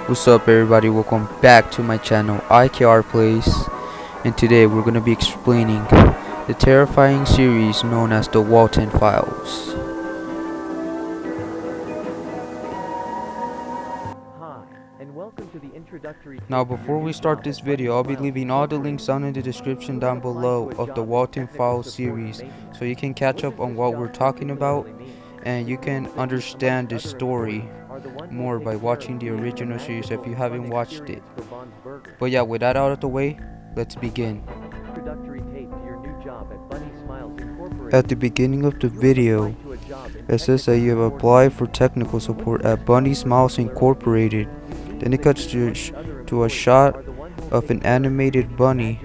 What's up everybody, welcome back to my channel IKR Plays, and today we're going to be explaining the terrifying series known as the Walten Files. Hi, and welcome to the introductory. Now before we start this video, I'll be leaving all the links down in the description down below of the Walten Files series, so you can catch up on what we're talking about and you can understand the story more by watching the original series if you haven't watched it. But yeah, with that out of the way, let's begin. At the beginning of the video, it says that you have applied for technical support at Bunny Smiles Incorporated. Then it cuts to a shot of an animated bunny.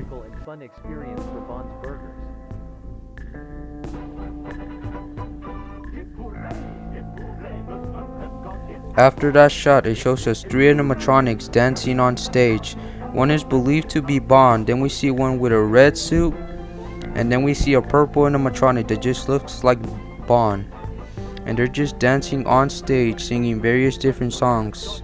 After that shot, it shows us 3 animatronics dancing on stage. One is believed to be Bond, then we see one with a red suit, and then we see a purple animatronic that just looks like Bond. And they're just dancing on stage, singing various different songs.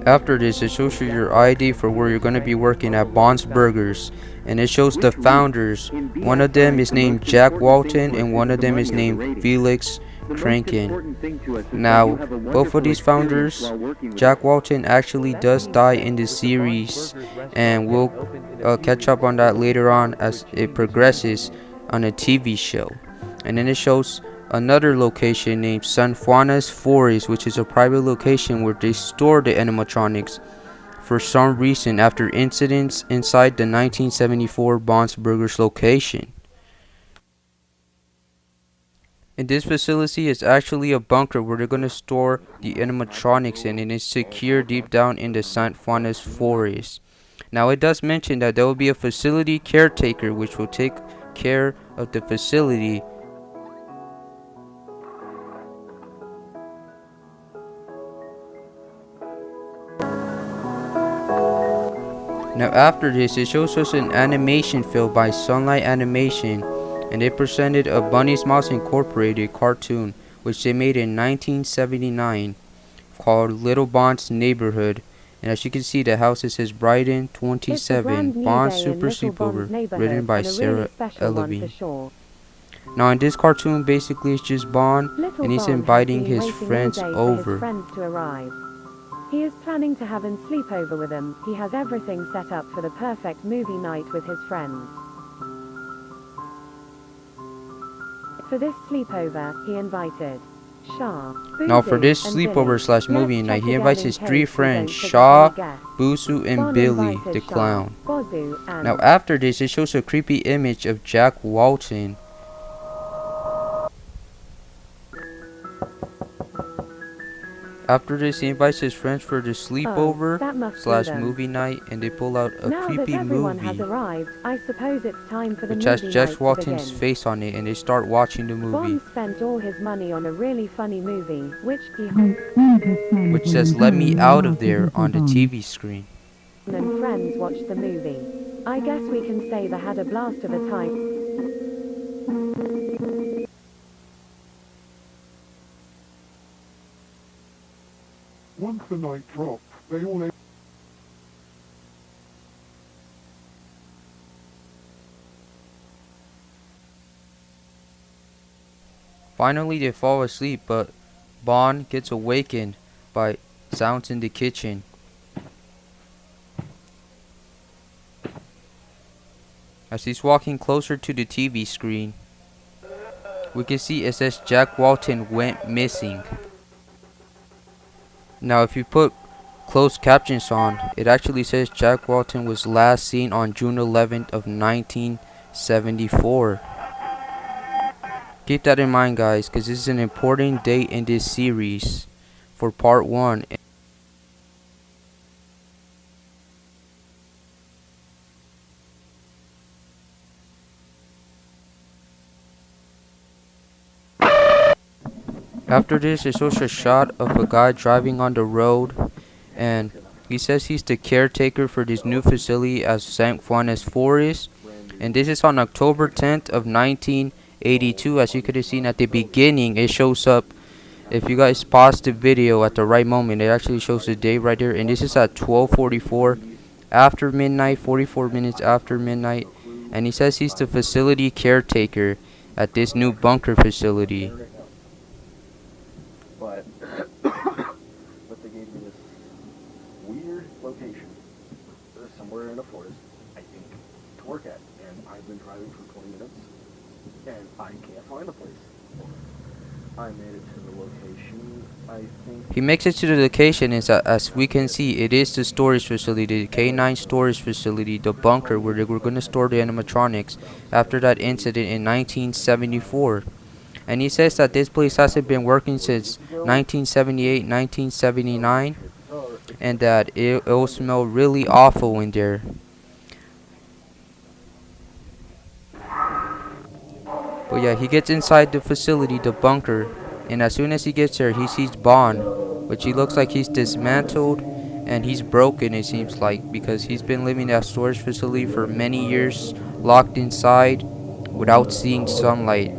After this, it shows you your ID for where you're going to be working at Bond's Burgers, and it shows the founders. One of them is named Jack Walten and one of them is named Felix Kranken. Now, both of these founders, Jack Walten actually does die in the series, and we'll catch up on that later on as it progresses on a TV show. And then it shows another location named San Juana's Forest, which is a private location where they store the animatronics for some reason after incidents inside the 1974 Bond's Burgers location. And this facility is actually a bunker where they're going to store the animatronics in, and it's secure deep down in the San Juana's Forest. Now it does mention that there will be a facility caretaker which will take care of the facility. Now after this, it shows us an animation film by Sunlight Animation, and they presented a Bunny Smiles Incorporated cartoon which they made in 1979 called Little Bond's Neighborhood. And as you can see, the house says Brighton 27 Bond Super Sleepover, written by Sarah Elevine. Sure. Now in this cartoon, basically it's just Bond, and he's inviting his friends For over. his friends to arrive. He is planning to have a sleepover with them. He has everything set up for the perfect movie night with his friends. For this sleepover, he invited Shah, Now for this Busu, and sleepover Billy. slash movie Let's night, check he again invites in his case 3 we friends, don't forget Shaw, any guests. Busu, and Bond Billy, invited the Shah, clown. Bozu, and Now after this, it shows a creepy image of Jack Walten. After this, he invites his friends for the that sleepover must be slash them. movie night, and they pull out a Now that creepy everyone has movie arrived, I suppose it's time for the which has movie Jack night to Walten's begin. face on it, and they start watching the movie, Bond spent all his money on a really funny movie, which he which says "Let me out of there" on the TV screen. and friends watched the movie. I guess we can say they had a blast of a time. Once the night dropped, they all ate. Finally, they fall asleep, but Bond gets awakened by sounds in the kitchen. As he's walking closer to the TV screen, we can see it says Jack Walten went missing. Now if you put closed captions on, it actually says Jack Walten was last seen on June 11th of 1974. Keep that in mind, guys, because this is an important date in this series for part 1. After this, it shows a shot of a guy driving on the road, and he says he's the caretaker for this new facility at San Juana's Forest. And this is on October 10th of 1982. As you could have seen at the beginning, it shows up. If you guys pause the video at the right moment, it actually shows the date right here. And this is at 12:44 after midnight, 44 minutes after midnight. And he says he's the facility caretaker at this new bunker facility. But they gave me this weird location, somewhere in a forest, I think, to work at. And I've been driving for 20 minutes, and I can't find the place. I made it to the location, I think. He makes it to the location, as we can see, it is the storage facility, the K9 storage facility, the bunker where they were going to store the animatronics after that incident in 1974. And he says that this place hasn't been working since 1978, 1979, and that it'll smell really awful in there. But yeah, he gets inside the facility, the bunker, and as soon as he gets there, he sees Bond, which he looks like he's dismantled and he's broken, it seems like, because he's been living at a storage facility for many years, locked inside, without seeing sunlight.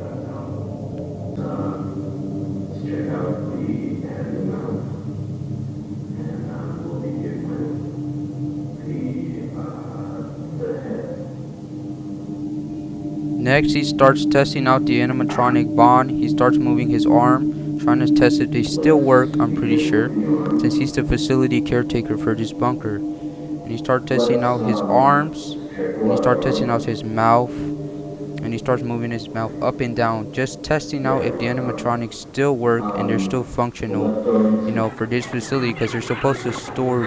Next, he starts testing out the animatronic Bond. He starts moving his arm, trying to test if they still work, I'm pretty sure, since he's the facility caretaker for this bunker. And he starts testing out his arms, and he starts testing out his mouth, and he starts moving his mouth up and down, just testing out if the animatronics still work and they're still functional, you know, for this facility, because they're supposed to store.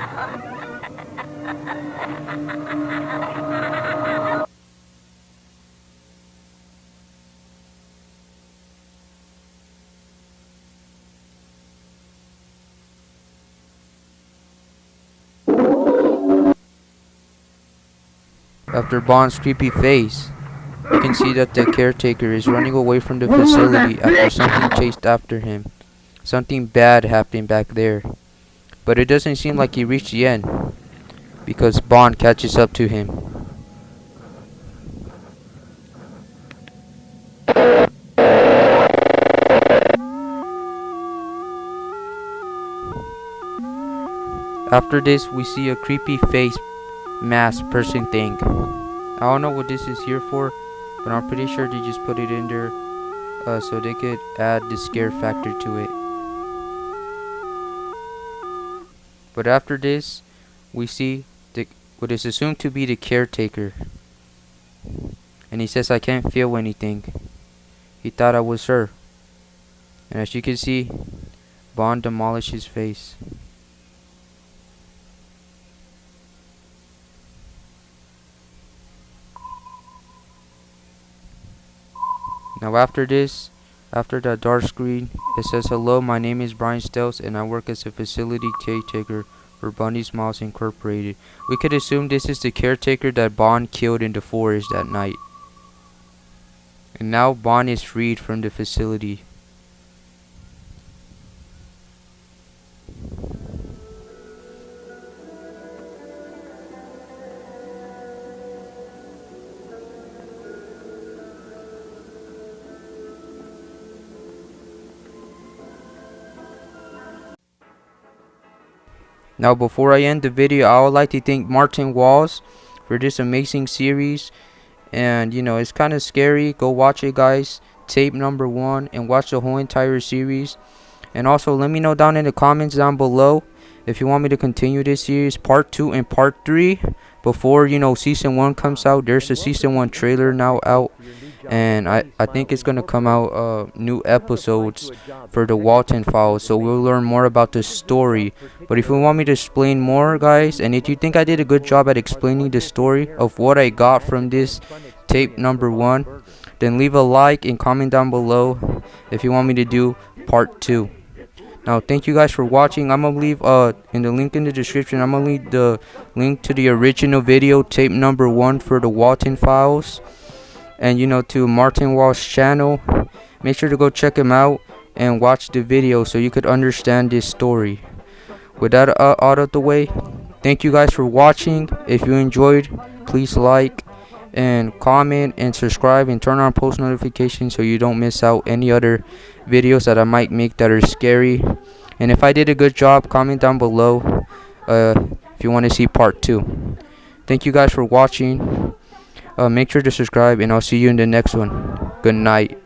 After Bond's creepy face, you can see that the caretaker is running away from the facility after something chased after him. Something bad happened back there. But it doesn't seem like he reached the end, because Bond catches up to him. After this, we see a creepy face mask person thing. I don't know what this is here for, but I'm pretty sure they just put it in there so they could add the scare factor to it. But after this, we see what is assumed to be the caretaker, and he says, "I can't feel anything." He thought I was her. And as you can see, Bond demolished his face. Now after this, after that dark screen, it says, "Hello, my name is Brian Stelz and I work as a facility caretaker for Bunny's Mouse Incorporated." We could assume this is the caretaker that Bond killed in the forest that night. And now Bond is freed from the facility. Now before I end the video, I would like to thank Martin Walls for this amazing series. And you know, it's kind of scary. Go watch it, guys. Tape number 1, and watch the whole entire series. And also let me know down in the comments down below if you want me to continue this series, part 2 and part 3, before, you know, season 1 comes out. There's a season 1 trailer now out, and I think it's gonna come out new episodes for the Walten files, so we'll learn more about the story. But if you want me to explain more, guys, and if you think I did a good job at explaining the story of what I got from this tape number 1, then leave a like and comment down below if you want me to do part 2. Now thank you guys for watching. I'm gonna leave in the link in the description, I'm gonna leave the link to the original video, tape number 1 for the Walten files, and you know, to Martin Walsh channel. Make sure to go check him out and watch the video so you could understand this story. With that out of the way, thank you guys for watching. If you enjoyed, please like and comment and subscribe and turn on post notifications so you don't miss out any other videos that I might make that are scary. And if I did a good job, comment down below if you want to see part 2. Thank you guys for watching. Make sure to subscribe, and I'll see you in the next one. Good night.